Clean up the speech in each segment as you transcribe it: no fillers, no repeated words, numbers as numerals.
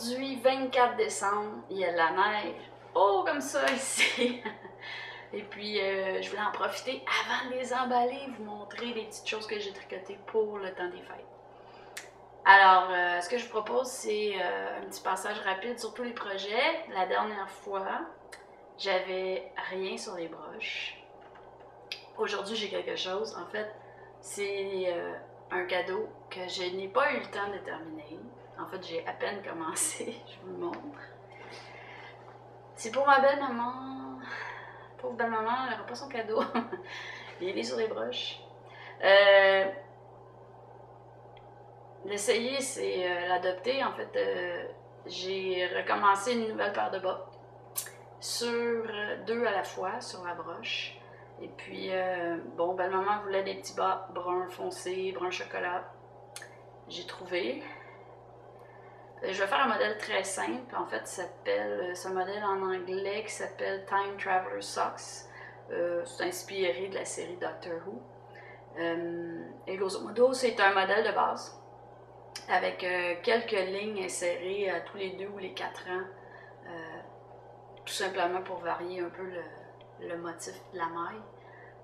Aujourd'hui, 24 décembre, il y a de la neige. Oh, comme ça ici! Et puis, je voulais en profiter avant de les emballer, vous montrer les petites choses que j'ai tricotées pour le temps des fêtes. Alors, ce que je vous propose, c'est un petit passage rapide sur tous les projets. La dernière fois, j'avais rien sur les broches. Aujourd'hui, j'ai quelque chose. En fait, c'est un cadeau que je n'ai pas eu le temps de terminer. En fait, j'ai à peine commencé. Je vous le montre. C'est pour ma belle-maman. Pauvre belle-maman, elle n'aura pas son cadeau. Il est sur les broches. L'essayer, c'est l'adopter. En fait, j'ai recommencé une nouvelle paire de bas sur deux à la fois sur la broche. Et puis, bon, belle-maman voulait des petits bas brun foncé, brun chocolat. J'ai trouvé. Je vais faire un modèle très simple. En fait, c'est un modèle en anglais qui s'appelle Time Traveler Socks. C'est inspiré de la série Doctor Who. Et grosso modo, c'est un modèle de base avec quelques lignes insérées à tous les 2 ou les 4 ans, tout simplement pour varier un peu le motif de la maille.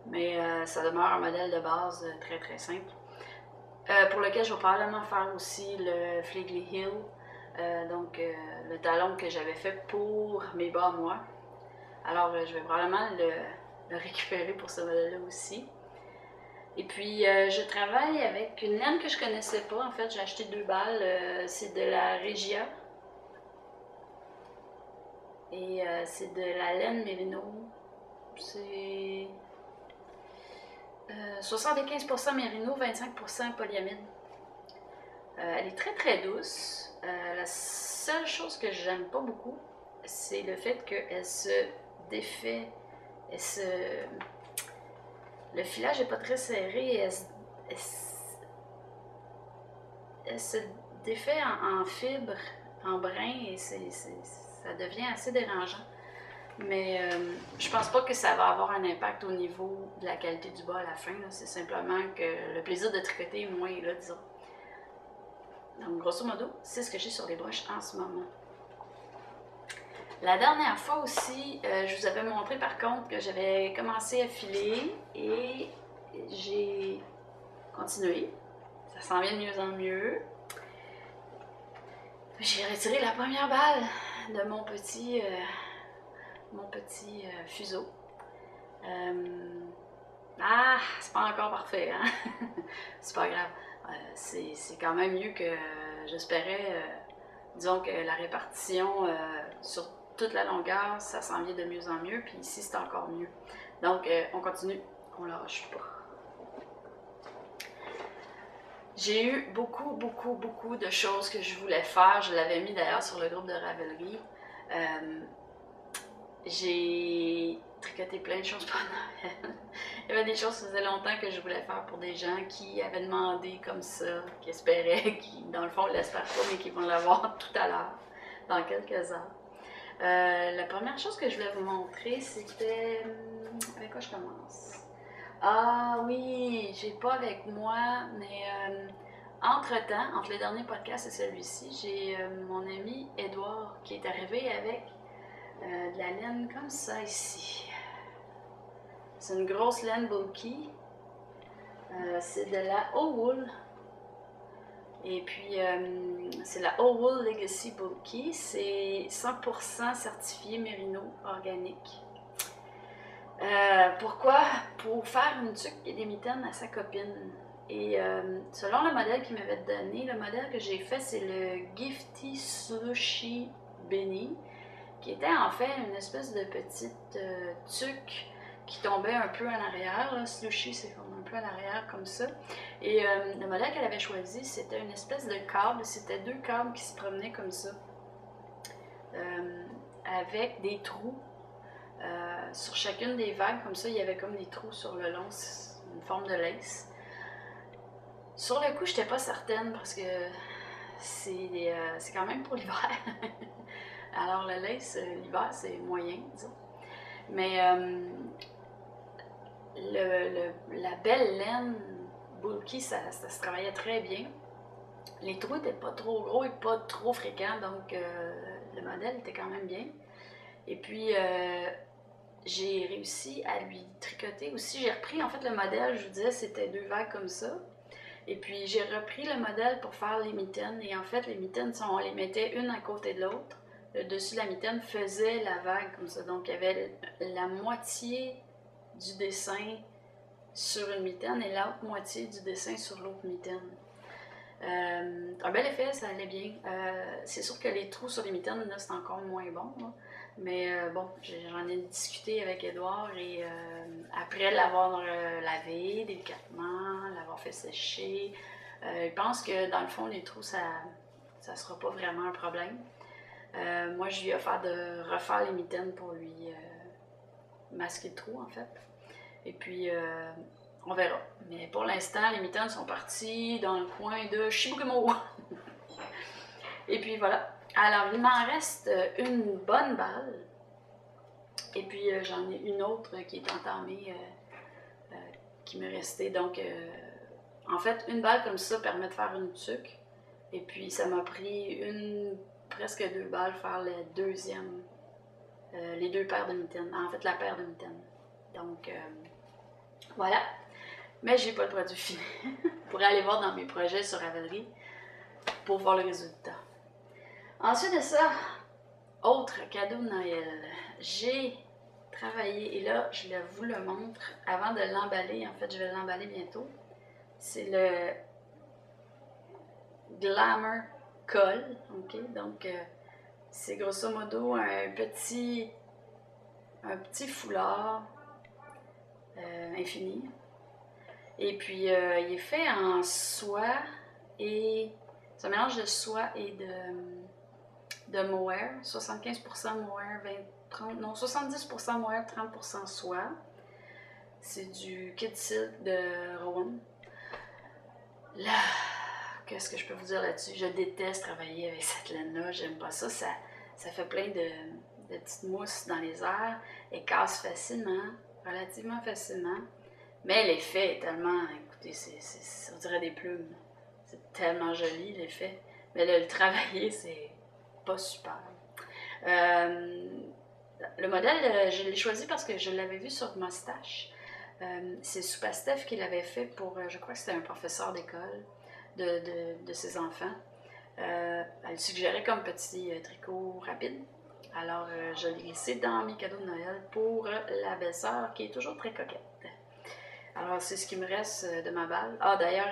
Mais ça demeure un modèle de base très très simple. Pour lequel je vais probablement faire aussi le Fleegley Hill, donc le talon que j'avais fait pour mes bas à moi. Alors je vais probablement le récupérer pour ce modèle-là aussi. Et puis je travaille avec une laine que je connaissais pas. En fait, j'ai acheté 2 balles. C'est de la Regia. Et c'est de la laine Merino. C'est 75% Merino, 25% polyamide. Elle est très très douce. La seule chose que j'aime pas beaucoup, c'est le fait qu'elle se défait. Le filage n'est pas très serré et elle se défait en fibres, en brin, et ça devient assez dérangeant. Mais je pense pas que ça va avoir un impact au niveau de la qualité du bas à la fin. C'est simplement que le plaisir de tricoter est moins là, disons. Donc, grosso modo, c'est ce que j'ai sur les broches en ce moment. La dernière fois aussi, je vous avais montré par contre que j'avais commencé à filer et j'ai continué. Ça s'en vient de mieux en mieux. J'ai retiré la première balle de mon petit fuseau. C'est pas encore parfait, hein? C'est pas grave. C'est quand même mieux que j'espérais. Disons que la répartition sur toute la longueur, ça s'en vient de mieux en mieux, puis ici c'est encore mieux. Donc on continue, on lâche pas. J'ai eu beaucoup de choses que je voulais faire. Je l'avais mis d'ailleurs sur le groupe de Ravelry. J'ai tricoté plein de choses pour Noël. Il y avait des choses qui faisaient longtemps que je voulais faire pour des gens qui avaient demandé comme ça, qui espéraient, qui dans le fond ne l'espèrent pas, mais qui vont l'avoir tout à l'heure, dans quelques heures. La première chose que je voulais vous montrer, c'était... Avec quoi je commence? Ah oui, j'ai pas avec moi, mais entre-temps, entre le dernier podcast et celui-ci, j'ai mon ami Edouard qui est arrivé avec de la laine comme ça ici. C'est une grosse laine bulky. C'est de la O-Wool. Et puis, c'est la O-Wool Legacy Bulky. C'est 100% certifié Merino organique. Pourquoi? Pour faire une tuque et des mitaines à sa copine. Et selon le modèle qu'il m'avait donné, le modèle que j'ai fait, c'est le Gifty Slushy Benny, qui était en fait une espèce de petite tuque qui tombait un peu en arrière. Là. Slushy, c'est comme un peu en arrière comme ça. Et le modèle qu'elle avait choisi, c'était une espèce de câble. C'était 2 câbles qui se promenaient comme ça, avec des trous. Sur chacune des vagues, comme ça, il y avait comme des trous sur le long, une forme de lace. Sur le coup, je n'étais pas certaine parce que c'est quand même pour l'hiver. Alors, le lace, l'hiver, c'est moyen, disons. Mais la belle laine bulky, ça se travaillait très bien. Les trous n'étaient pas trop gros et pas trop fréquents, donc le modèle était quand même bien. Et puis, j'ai réussi à lui tricoter aussi. J'ai repris, en fait, le modèle, je vous disais, c'était 2 vagues comme ça. Et puis, j'ai repris le modèle pour faire les mitaines. Et en fait, les mitaines, on les mettait une à côté de l'autre. Le dessus de la mitaine faisait la vague comme ça. Donc, il y avait la moitié du dessin sur une mitaine et l'autre moitié du dessin sur l'autre mitaine. Un bel effet, ça allait bien. C'est sûr que les trous sur les mitaines, là, c'est encore moins bon. Là. Mais bon, j'en ai discuté avec Édouard et après l'avoir lavé délicatement, l'avoir fait sécher, il pense que dans le fond, les trous, ça sera pas vraiment un problème. Moi, je lui ai offert de refaire les mitaines pour lui masquer le trou, en fait. Et puis, on verra. Mais pour l'instant, les mitaines sont parties dans le coin de Chibougamau. Et puis voilà. Alors, il m'en reste une bonne balle. Et puis, j'en ai une autre qui est entamée, qui m'est restée. Donc, en fait, une balle comme ça permet de faire une tuque. Et puis, ça m'a pris presque 2 balles faire la deuxième, les 2 paires de mitaines. En fait, la paire de mitaines. Donc, voilà. Mais j'ai pas le produit fini. Vous pourrez aller voir dans mes projets sur Ravelry pour voir le résultat. Ensuite de ça, autre cadeau de Noël. J'ai travaillé, et là, je vous le montre avant de l'emballer. En fait, je vais l'emballer bientôt. C'est le Glamour Colle. OK? Donc, c'est grosso modo un petit foulard infini. Et puis, il est fait en soie et... C'est un mélange de soie et de mohair. 75% mohair, 70% mohair, 30% soie. C'est du Kid Silk de Rowan. Là, qu'est-ce que je peux vous dire là-dessus? Je déteste travailler avec cette laine-là. J'aime pas ça. Ça fait plein de petites mousses dans les airs. Elle casse facilement, relativement facilement. Mais l'effet est tellement, écoutez, on dirait des plumes. C'est tellement joli l'effet. Mais là, le travailler, c'est pas super. Le modèle, je l'ai choisi parce que je l'avais vu sur Moustache. C'est Soupastef qui l'avait fait pour, je crois que c'était un professeur d'école de ses enfants. Elle suggérait comme petit tricot rapide. Alors, je l'ai glissé dans mes cadeaux de Noël pour la belle-sœur qui est toujours très coquette. Alors, c'est ce qui me reste de ma balle. Ah, d'ailleurs,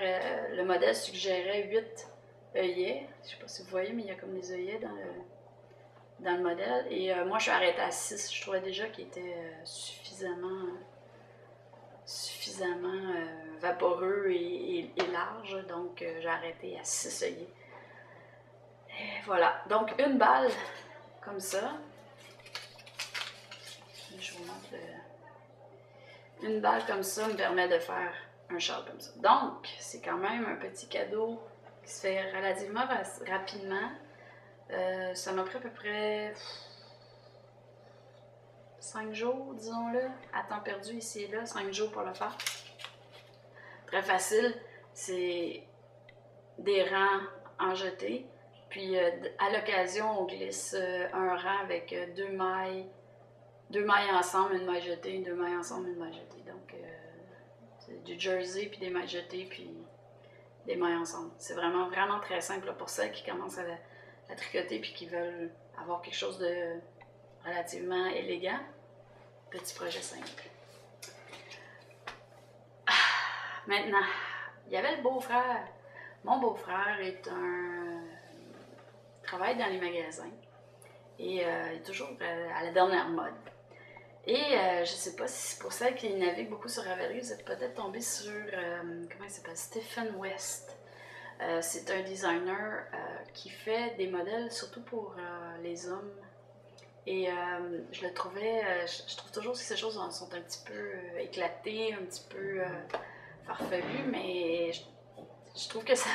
le modèle suggérait 8 œillets. Je ne sais pas si vous voyez, mais il y a comme des œillets dans le modèle. Et moi, je suis arrêtée à 6. Je trouvais déjà qu'il était suffisamment vaporeux et large. Donc, j'ai arrêté à 6 œillets. Et voilà. Donc, une balle comme ça. Je vous montre une balle comme ça me permet de faire un châle comme ça. Donc, c'est quand même un petit cadeau qui se fait relativement rapidement. Ça m'a pris à peu près 5 jours, disons-le, à temps perdu ici et là, 5 jours pour le faire. Très facile, c'est des rangs en jeté, puis à l'occasion, on glisse un rang avec 2 mailles ensemble, une maille jetée, 2 mailles ensemble, une maille jetée. Donc, c'est du jersey, puis des mailles jetées, puis des mailles ensemble. C'est vraiment, vraiment très simple là, pour celles qui commencent à tricoter puis qui veulent avoir quelque chose de relativement élégant. Petit projet simple. Maintenant, il y avait le beau-frère. Mon beau-frère travaille dans les magasins et il est toujours à la dernière mode. Et je ne sais pas si c'est pour celles qui naviguent beaucoup sur Ravelry, vous êtes peut-être tombé sur, comment il s'appelle, Stephen West. C'est un designer qui fait des modèles surtout pour les hommes. Et je le trouvais, je trouve toujours que ces choses sont un petit peu éclatées, un petit peu farfelues, mais je trouve que ça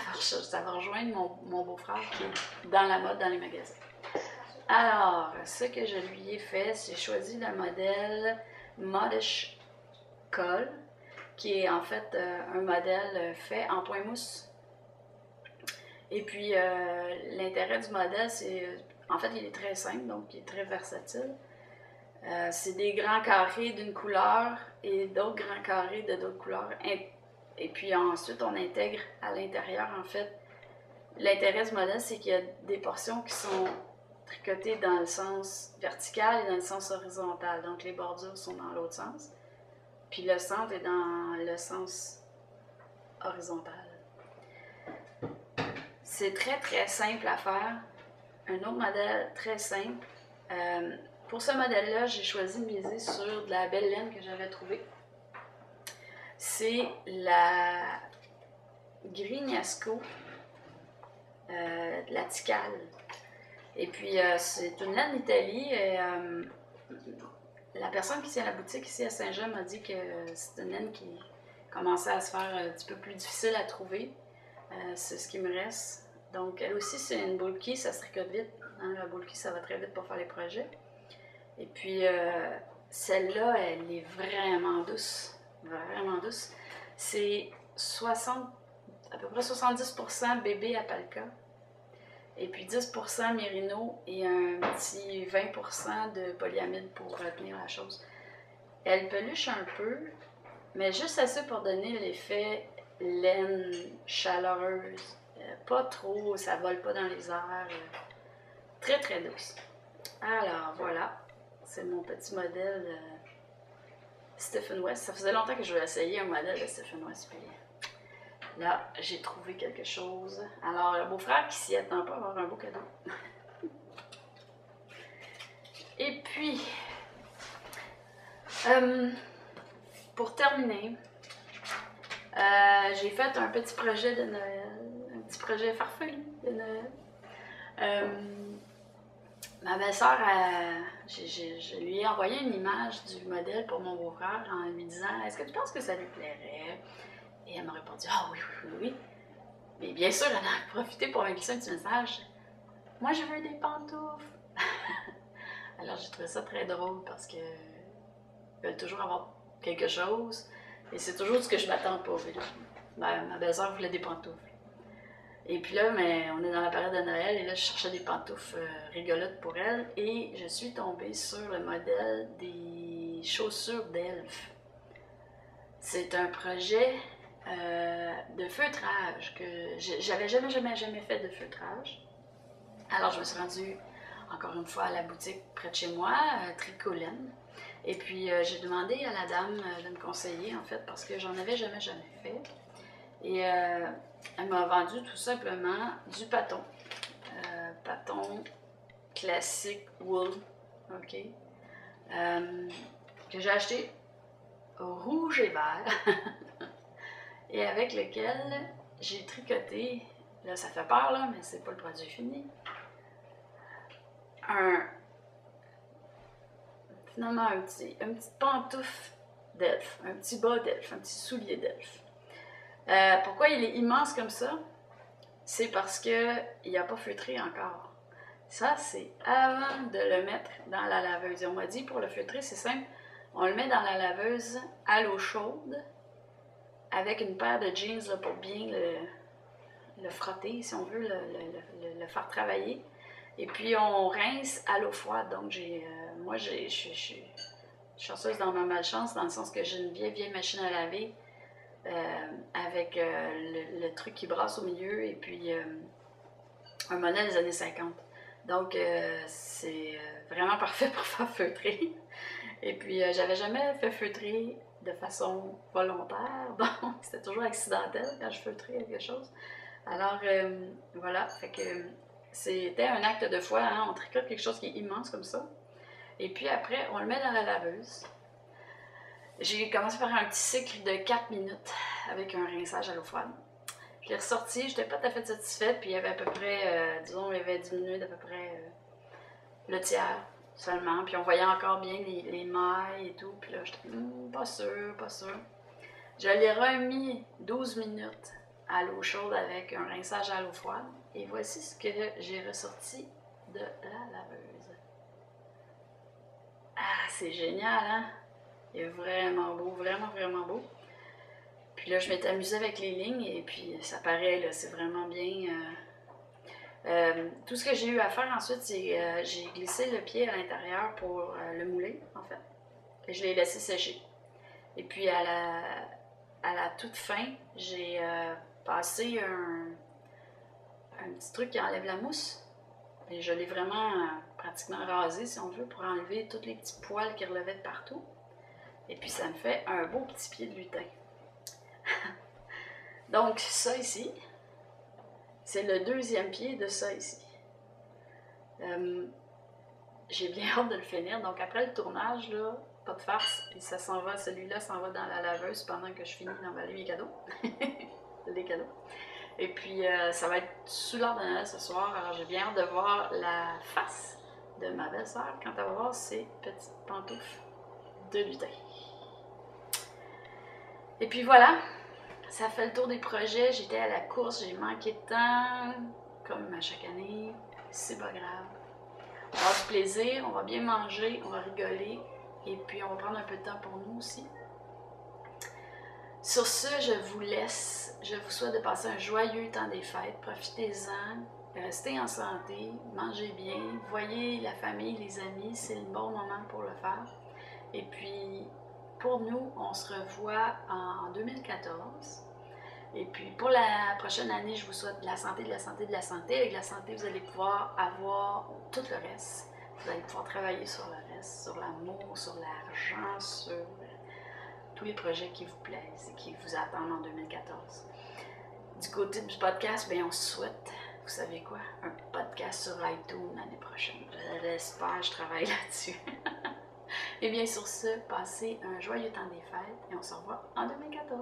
va rejoindre mon beau-frère qui est dans la mode dans les magasins. Alors, ce que je lui ai fait, c'est choisi le modèle Modish Colle, qui est en fait un modèle fait en point mousse. Et puis, l'intérêt du modèle, c'est... En fait, il est très simple, donc il est très versatile. C'est des grands carrés d'une couleur et d'autres grands carrés de d'autres couleurs. Et puis ensuite, on intègre à l'intérieur, en fait, l'intérêt du modèle, c'est qu'il y a des portions qui sont tricotées dans le sens vertical et dans le sens horizontal. Donc, les bordures sont dans l'autre sens. Puis le centre est dans le sens horizontal. C'est très, très simple à faire. Un autre modèle très simple. Pour ce modèle-là, j'ai choisi de miser sur de la belle laine que j'avais trouvée. C'est la Grignasco de la Ticale. Et puis, c'est une laine d'Italie. Et, la personne qui tient la boutique ici à Saint-Jean m'a dit que c'est une laine qui commençait à se faire un petit peu plus difficile à trouver. C'est ce qui me reste. Donc, elle aussi, c'est une bulky, ça se tricote vite. Hein, la bulky, ça va très vite pour faire les projets. Et puis, celle-là, elle est vraiment douce. Vraiment douce. C'est à peu près 70% bébé alpaca. Et puis 10% mérino et un petit 20% de polyamide pour retenir la chose. Elle peluche un peu, mais juste assez pour donner l'effet laine chaleureuse. Pas trop, ça vole pas dans les airs. Très très douce. Alors voilà, c'est mon petit modèle Stephen West. Ça faisait longtemps que je voulais essayer un modèle de Stephen West. Puis là, j'ai trouvé quelque chose. Alors, le beau-frère qui s'y attend pas va avoir un beau cadeau. Et puis, pour terminer, j'ai fait un petit projet de Noël, un petit projet farfelu de Noël. Ma belle-sœur, je lui ai envoyé une image du modèle pour mon beau-frère en lui disant « Est-ce que tu penses que ça lui plairait? » Et elle m'a répondu « Ah oui, oui, oui. » Mais bien sûr, elle en a profité pour me glisser un petit message. « Moi, je veux des pantoufles. » Alors, j'ai trouvé ça très drôle parce que ils veulent toujours avoir quelque chose. Et c'est toujours ce que je m'attends pas. Ma belle-sœur voulait des pantoufles. Et puis là, mais on est dans la période de Noël et là, je cherchais des pantoufles rigolotes pour elle et je suis tombée sur le modèle des chaussures d'elfe. C'est un projet de feutrage que j'avais jamais fait de feutrage. Alors, je me suis rendue encore une fois à la boutique près de chez moi, Tricolène. Et puis, j'ai demandé à la dame de me conseiller, en fait, parce que j'en avais jamais fait. Et elle m'a vendu tout simplement du pâton. Pâton classique wool, ok? Que j'ai acheté rouge et vert. Et avec lequel j'ai tricoté, là ça fait peur là, mais c'est pas le produit fini. Finalement un petit pantoufle d'elfe, un petit bas d'elfe, un petit soulier d'elfe. Pourquoi il est immense comme ça? C'est parce qu'il n'a pas feutré encore. Ça, c'est avant de le mettre dans la laveuse. Et on m'a dit, pour le feutrer, c'est simple. On le met dans la laveuse à l'eau chaude avec une paire de jeans là, pour bien le frotter, si on veut, le faire travailler. Et puis, on rince à l'eau froide. Donc, moi, je suis chanceuse dans ma malchance, dans le sens que j'ai une vieille machine à laver avec le truc qui brasse au milieu et puis un modèle des années 50. Donc, c'est vraiment parfait pour faire feutrer. Et puis, j'avais jamais fait feutrer de façon volontaire, donc c'était toujours accidentel quand je feutrais quelque chose. Alors, voilà, fait que c'était un acte de foi, hein? On tricote quelque chose qui est immense comme ça. Et puis après, on le met dans la laveuse. J'ai commencé par un petit cycle de 4 minutes avec un rinçage à l'eau froide. Je l'ai ressorti, je n'étais pas tout à fait satisfaite, puis il y avait à peu près, disons, il avait diminué d'à peu près le tiers seulement, puis on voyait encore bien les mailles et tout, puis là, j'étais pas sûre. Je l'ai remis 12 minutes à l'eau chaude avec un rinçage à l'eau froide, et voici ce que j'ai ressorti de la laveuse. Ah, c'est génial, hein? Il est vraiment beau, vraiment beau. Puis là, je m'étais amusée avec les lignes et puis ça paraît, là, c'est vraiment bien Tout ce que j'ai eu à faire ensuite, c'est j'ai glissé le pied à l'intérieur pour le mouler, en fait. Et je l'ai laissé sécher. Et puis à la toute fin, j'ai passé un petit truc qui enlève la mousse. Et je l'ai vraiment pratiquement rasé, si on veut, pour enlever tous les petits poils qui relevaient de partout. Et puis ça me fait un beau petit pied de lutin. Donc ça ici, c'est le deuxième pied de ça ici. J'ai bien hâte de le finir. Donc après le tournage, là, pas de farce, puis ça s'en va, celui-là s'en va dans la laveuse pendant que je finis d'emballer mes cadeaux. Les cadeaux. Et puis ça va être sous l'arbre de Noël ce soir, alors j'ai bien hâte de voir la face de ma belle-sœur quand elle va voir ses petites pantoufles de lutin. Et puis voilà, ça fait le tour des projets. J'étais à la course, j'ai manqué de temps, comme à chaque année. C'est pas grave. On va avoir du plaisir, on va bien manger, on va rigoler. Et puis on va prendre un peu de temps pour nous aussi. Sur ce, je vous laisse. Je vous souhaite de passer un joyeux temps des fêtes. Profitez-en, restez en santé, mangez bien, voyez la famille, les amis, c'est le bon moment pour le faire. Et puis, pour nous, on se revoit en 2014. Et puis, pour la prochaine année, je vous souhaite de la santé, de la santé, de la santé. Avec la santé, vous allez pouvoir avoir tout le reste. Vous allez pouvoir travailler sur le reste, sur l'amour, sur l'argent, sur tous les projets qui vous plaisent et qui vous attendent en 2014. Du côté du podcast, bien, on se souhaite, vous savez quoi, un podcast sur iTunes l'année prochaine. J'espère, je travaille là-dessus. Et bien, sur ce, passez un joyeux temps des fêtes et on se revoit en 2014.